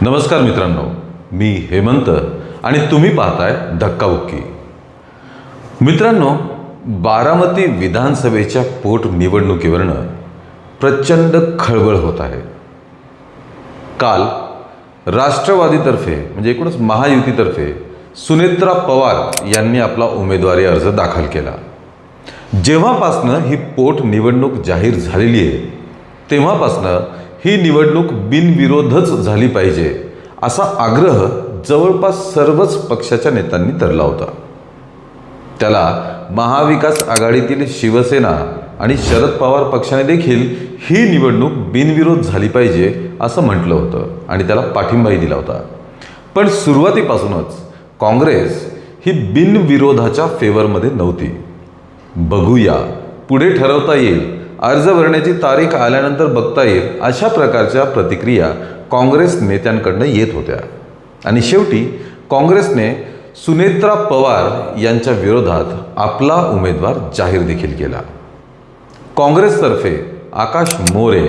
नमस्कार मित्रांनो, मी हेमंत आणि तुम्ही पाहताय धक्काबुक्की. मित्रांनो, बारामती विधानसभेच्या पोटनिवडणुकीवरनं प्रचंड खळबळ होत आहे. काल राष्ट्रवादीतर्फे म्हणजे एकूणच महायुतीतर्फे सुनेत्रा पवार यांनी आपला उमेदवारी अर्ज दाखल केला. जेव्हापासनं ही पोटनिवडणूक जाहीर झालेली आहे तेव्हापासनं ही निवडणूक बिनविरोधच झाली पाहिजे असा आग्रह जवळपास सर्वच पक्षाच्या नेत्यांनी धरला होता. त्याला महाविकास आघाडीतील शिवसेना आणि शरद पवार पक्षाने देखील ही निवडणूक बिनविरोध झाली पाहिजे असं म्हटलं होतं आणि त्याला पाठिंबाही दिला होता. पण सुरुवातीपासूनच काँग्रेस ही बिनविरोधाच्या फेवरमध्ये नव्हती. बघूया, पुढे ठरवता येईल, अर्ज भरण्याची तारीख आल्यानंतर बघता येईल, अशा प्रकारच्या प्रतिक्रिया काँग्रेस नेत्यांकडनं येत होत्या. आणि शेवटी काँग्रेसने सुनेत्रा पवार यांच्या विरोधात आपला उमेदवार जाहीर देखील केला. काँग्रेसतर्फे आकाश मोरे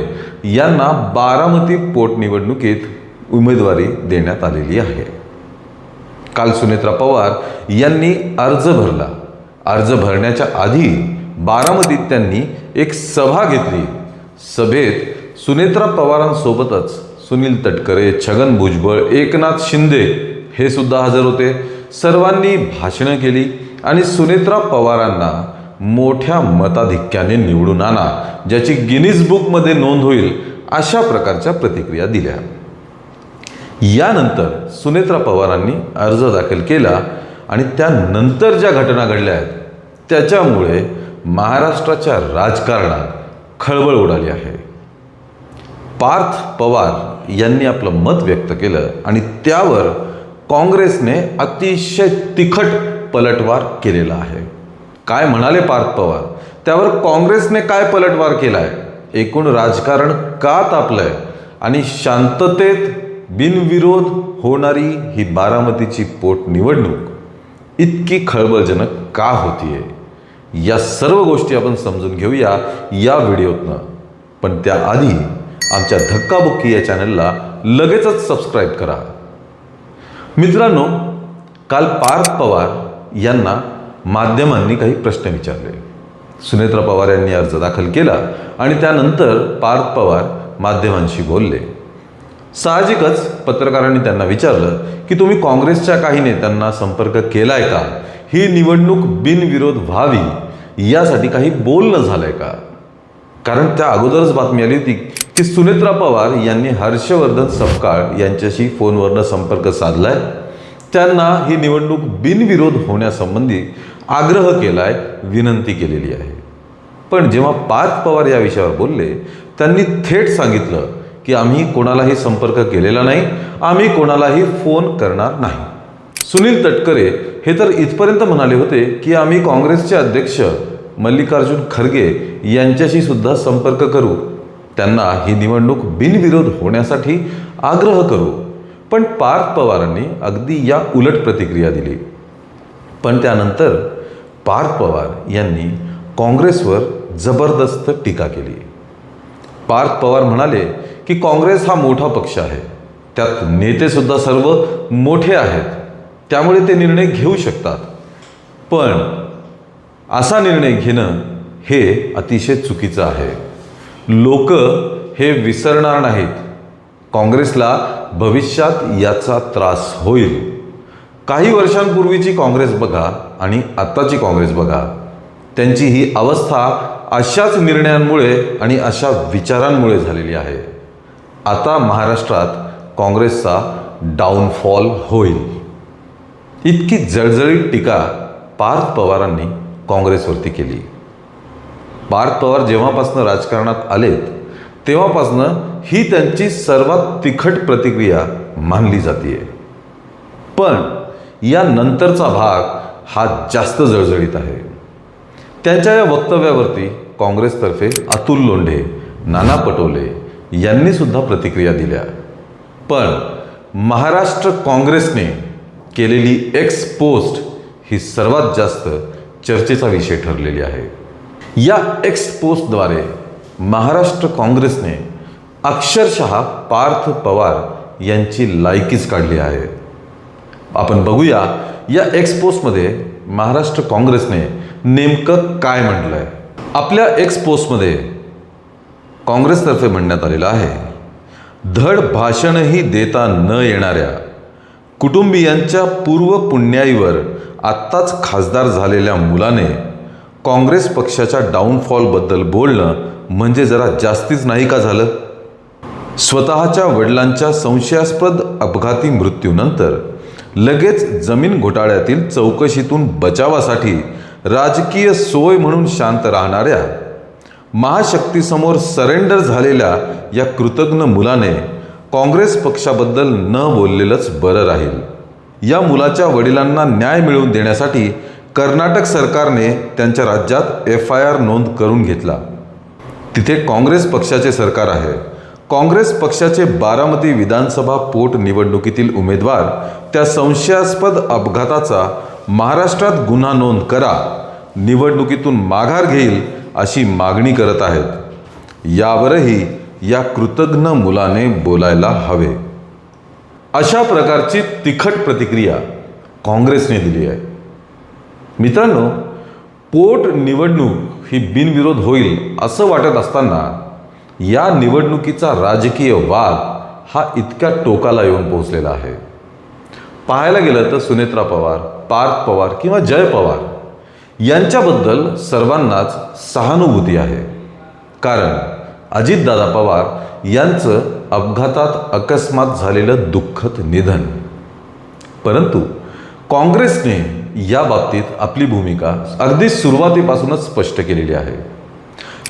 यांना बारामती पोटनिवडणुकीत उमेदवारी देण्यात आलेली आहे. काल सुनेत्रा पवार यांनी अर्ज भरला. अर्ज भरण्याच्या आधी बारामतीत त्यांनी एक सभा घेतली. सभेत सुनेत्रा पवारांसोबतच सुनील तटकरे, छगन भुजबळ, एकनाथ शिंदे हे सुद्धा हजर होते. सर्वांनी भाषणं केली आणि सुनेत्रा पवारांना मोठ्या मताधिक्याने निवडून आणा, ज्याची गिनीज बुकमध्ये नोंद होईल, अशा प्रकारच्या प्रतिक्रिया दिल्या. यानंतर सुनेत्रा पवारांनी अर्ज दाखल केला आणि त्यानंतर ज्या घटना घडल्या आहेत त्याच्यामुळे महाराष्ट्राच्या राजकारणात खळबळ उडाली आहे. पार्थ पवार यांनी आपलं मत व्यक्त केलं आणि त्यावर काँग्रेसने अतिशय तिखट पलटवार केलेला आहे. काय म्हणाले पार्थ पवार, त्यावर काँग्रेसने काय पलटवार केलाय, एकूण राजकारण का तापलंय आणि शांततेत बिनविरोध होणारी ही बारामतीची पोटनिवडणूक इतकी खळबळजनक का होतीये, या सर्व गोष्टी आपण समजून घेऊया या व्हिडिओतनं. पण त्याआधी आमच्या धक्काबुक्की या चॅनलला लगेचच सबस्क्राईब करा. मित्रांनो, काल पार्थ पवार यांना माध्यमांनी काही प्रश्न विचारले. सुनेत्रा पवार यांनी अर्ज दाखल केला आणि त्यानंतर पार्थ पवार माध्यमांशी बोलले. साहजिकच पत्रकारांनी त्यांना विचारलं की तुम्ही काँग्रेसच्या काही नेत्यांना संपर्क केलाय का, ही निवडणूक बिनविरोध व्हावी यासाठी काही बोलणं झालंय का. कारण त्या अगोदरच बातमी आली होती की सुनेत्रा पवार यांनी हर्षवर्धन सपकाळ यांच्याशी फोनवरनं संपर्क साधलाय, त्यांना ही निवडणूक बिनविरोध होण्यासंबंधी आग्रह केलाय, विनंती केलेली आहे. पण जेव्हा पार्थ पवार या विषयावर बोलले त्यांनी थेट सांगितलं की आम्ही कोणालाही संपर्क केलेला नाही, आम्ही कोणालाही फोन करणार नाही. सुनील तटकरे हे तर इथपर्यंत म्हणाले होते की आम्ही काँग्रेसचे अध्यक्ष मल्लिकार्जुन खरगे यांच्याशी सुद्धा संपर्क करू, त्यांना ही निवडणूक बिनविरोध होण्यासाठी आग्रह करू. पण पार्थ पवारांनी अगदी या उलट प्रतिक्रिया दिली. पण त्यानंतर पार्थ पवार यांनी काँग्रेसवर जबरदस्त टीका केली. पार्थ पवार म्हणाले की काँग्रेस हा मोठा पक्ष आहे, त्यात नेतेसुद्धा सर्व मोठे आहेत, त्यामुळे ते निर्णय घेऊ शकतात. पण असा निर्णय घेणं हे अतिशय चुकीचं आहे. लोक हे विसरणार नाहीत. काँग्रेसला भविष्यात याचा त्रास होईल. काही वर्षांपूर्वीची काँग्रेस बघा आणि आत्ताची काँग्रेस बघा, त्यांची ही अवस्था अशाच निर्णयांमुळे आणि अशा विचारांमुळे झालेली आहे. आता महाराष्ट्रात काँग्रेसचा डाऊनफॉल होईल. इतकी जळजळीत टीका पार्थ पवारांनी काँग्रेसवरती केली. पार्थ पवार जेव्हापासनं राजकारणात आलेत तेव्हापासनं ही त्यांची सर्वात तिखट प्रतिक्रिया मानली जाते. पण या नंतरचा भाग हा जास्त जळजळीत आहे. त्यांच्या या वक्तव्यावरती काँग्रेसतर्फे अतुल लोंढे, नाना पटोले यांनी सुद्धा प्रतिक्रिया दिल्या. पण महाराष्ट्र काँग्रेसने केलेली एक्स पोस्ट ही सर्वात जास्त चर्चेचा विषय ठरलेली आहे. या एक्स पोस्टद्वारे महाराष्ट्र काँग्रेसने अक्षरशः पार्थ पवार यांची लायकीच काढली आहे. आपण बघूया या एक्स पोस्टमध्ये महाराष्ट्र काँग्रेसने नेमकं काय म्हटलं आहे. आपल्या एक्स पोस्टमध्ये काँग्रेसतर्फे म्हणण्यात आलेलं आहे, धड भाषणही देता न येणाऱ्या कुटुंबियांच्या पूर्व पुण्याईवर आत्ताच खासदार झालेल्या मुलाने काँग्रेस पक्षाच्या डाऊनफॉलबद्दल बोलणं म्हणजे जरा जास्तीच नाही का झालं. स्वतःच्या वडिलांच्या संशयास्पद अपघाती मृत्यूनंतर लगेच जमीन घोटाळ्यातील चौकशीतून बचावासाठी राजकीय सोय म्हणून शांत राहणाऱ्या महाशक्तीसमोर सरेंडर झालेल्या या कृतज्ञ मुलाने काँग्रेस पक्षाबद्दल न बोललेलंच बरं राहील. या मुलाच्या वडिलांना न्याय मिळवून देण्यासाठी कर्नाटक सरकारने त्यांच्या राज्यात FIR नोंद करून घेतला. तिथे काँग्रेस पक्षाचे सरकार आहे. काँग्रेस पक्षाचे बारामती विधानसभा पोट निवडणुकीतील उमेदवार त्या संशयास्पद अपघाताचा महाराष्ट्रात गुन्हा नोंद करा, निवडणुकीतून माघार घेईल अशी मागणी करत आहेत. यावरही या कृतज्ञ मुलाने बोलायला हवे. अशा प्रकारची तिखट प्रतिक्रिया काँग्रेसने दिली आहे. मित्रांनो, पोट निवडणूक ही बिनविरोध होईल असं वाटत असताना या निवडणुकीचा राजकीय वाद हा इतक्या टोकाला येऊन पोहोचलेला आहे. पाहायला गेलं तर सुनेत्रा पवार, पार्थ पवार किंवा जय पवार यांच्याबद्दल सर्वांनाच सहानुभूती आहे. कारण अजितदादा पवार यांचं अपघातात अकस्मात झालेलं दुःखद निधन. परंतु काँग्रेसने या बाबतीत आपली भूमिका अगदी सुरुवातीपासूनच स्पष्ट केलेली आहे.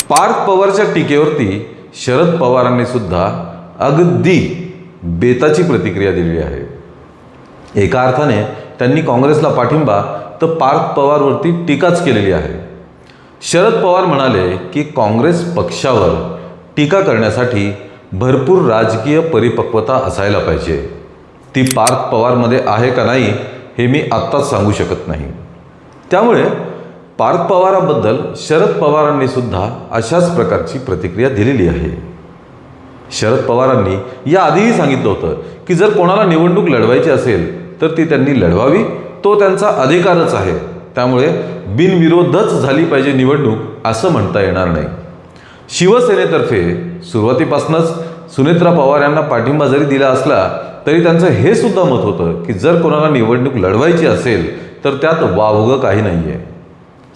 पार्थ पवारच्या टीकेवरती शरद पवारांनी सुद्धा अगदी बेताची प्रतिक्रिया दिलेली आहे. एका अर्थाने त्यांनी काँग्रेसला पाठिंबा तर पार्थ पवारवरती टीकाच केलेली आहे. शरद पवार म्हणाले की काँग्रेस पक्षावर टीका करण्यासाठी भरपूर राजकीय परिपक्वता असायला पाहिजे. ती पार्थ पवारमध्ये आहे का नाही हे मी आत्ताच सांगू शकत नाही. त्यामुळे पार्थ पवाराबद्दल शरद पवारांनी सुद्धा अशाच प्रकारची प्रतिक्रिया दिलेली आहे. शरद पवारांनी याआधीही सांगितलं होतं की जर कोणाला निवडणूक लढवायची असेल तर ती त्यांनी लढवावी, तो त्यांचा अधिकारच आहे. त्यामुळे बिनविरोधच झाली पाहिजे निवडणूक असं म्हणता येणार नाही. शिवसेनेतर्फे सुरुवातीपासूनच सुनेत्रा पवार यांना पाठिंबा जरी दिला असला तरी त्यांचं हे सुद्धा मत होतं की जर कोणाला निवडणूक लढवायची असेल तर त्यात वावगं काही नाही आहे.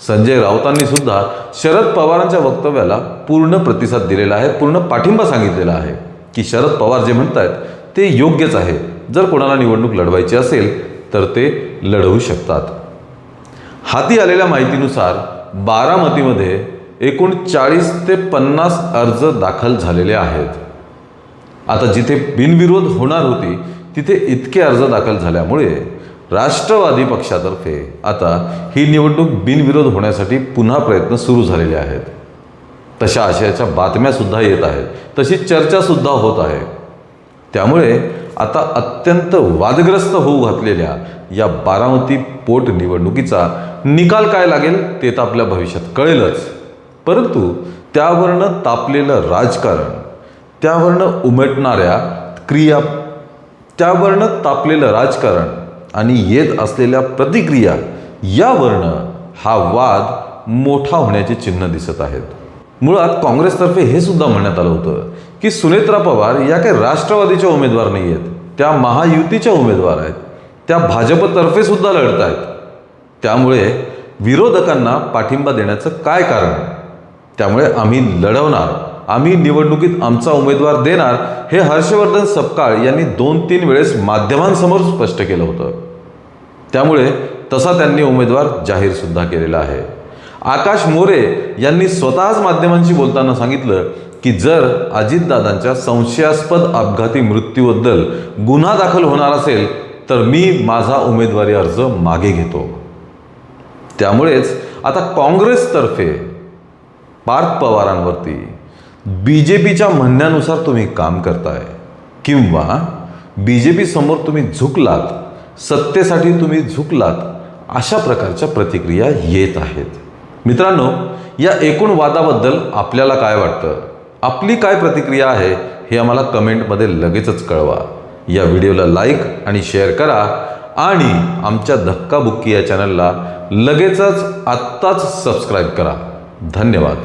संजय राऊतांनी सुद्धा शरद पवारांच्या वक्तव्याला पूर्ण प्रतिसाद दिलेला आहे, पूर्ण पाठिंबा सांगितलेला आहे की शरद पवार जे म्हणतात ते योग्यच आहे. जर कोणाला निवडणूक लढवायची असेल तर ते लढवू शकतात. हाती आलेल्या माहितीनुसार बारामतीमध्ये एकूण 40 ते 50 अर्ज दाखल झालेले आहेत. आता जिथे बिनविरोध होणार होती तिथे इतके अर्ज दाखल झाल्यामुळे राष्ट्रवादी पक्षातर्फे आता ही निवडणूक बिनविरोध होण्यासाठी पुन्हा प्रयत्न सुरू झालेले आहेत. तशा आशयाच्या बातम्यासुद्धा येत आहेत, तशी चर्चासुद्धा होत आहे. त्यामुळे आता अत्यंत वादग्रस्त होऊ घातलेल्या या बारामती पोट निवडणुकीचा निकाल काय लागेल ते तर आपल्या भविष्यात कळेलच. परंतु त्यावरनं तापलेलं राजकारण, त्यावरनं उमटणाऱ्या क्रिया, त्यावरनं तापलेलं राजकारण आणि येत असलेल्या प्रतिक्रिया यावरनं हा वाद मोठा होण्याचे चिन्ह दिसत आहेत. मुळात काँग्रेसतर्फे हे सुद्धा म्हणण्यात आलं होतं की सुनेत्रा पवार या काही राष्ट्रवादीच्या उमेदवार नाही आहेत, त्या महायुतीच्या उमेदवार आहेत, त्या भाजपतर्फे सुद्धा लढत आहेत. त्यामुळे विरोधकांना पाठिंबा देण्याचं काय कारण? त्यामुळे आम्ही लढवणार, आम्ही निवडणुकीत आमचा उमेदवार देणार हे हर्षवर्धन सपकाळ यांनी 2-3 वेळेस माध्यमांसमोर स्पष्ट केलं होतं. त्यामुळे तसा त्यांनी उमेदवार जाहीर सुद्धा केलेला आहे. आकाश मोरे यांनी स्वतःच माध्यमांशी बोलताना सांगितलं की जर अजितदादांच्या संशयास्पद अपघाती मृत्यूबद्दल गुन्हा दाखल होणार असेल तर मी माझा उमेदवारी अर्ज मागे घेतो. त्यामुळेच आता काँग्रेसतर्फे पार्थ पवारांवरती BJPच्या म्हणण्यानुसार तुम्ही काम करताय किंवा BJP समोर तुम्ही झुकलात, सत्तेसाठी तुम्ही झुकलात, अशा प्रकारच्या प्रतिक्रिया येत आहेत. मित्रांनो, या एकूण वादाबद्दल आपल्याला काय वाटतं? आपली काय प्रतिक्रिया आहे हे आम्हाला कमेंटमध्ये लगेचच कळवा. या व्हिडिओला लाईक आणि शेअर करा आणि आमच्या धक्काबुक्की या चॅनलला लगेचच आत्ताच सबस्क्राईब करा. धन्यवाद.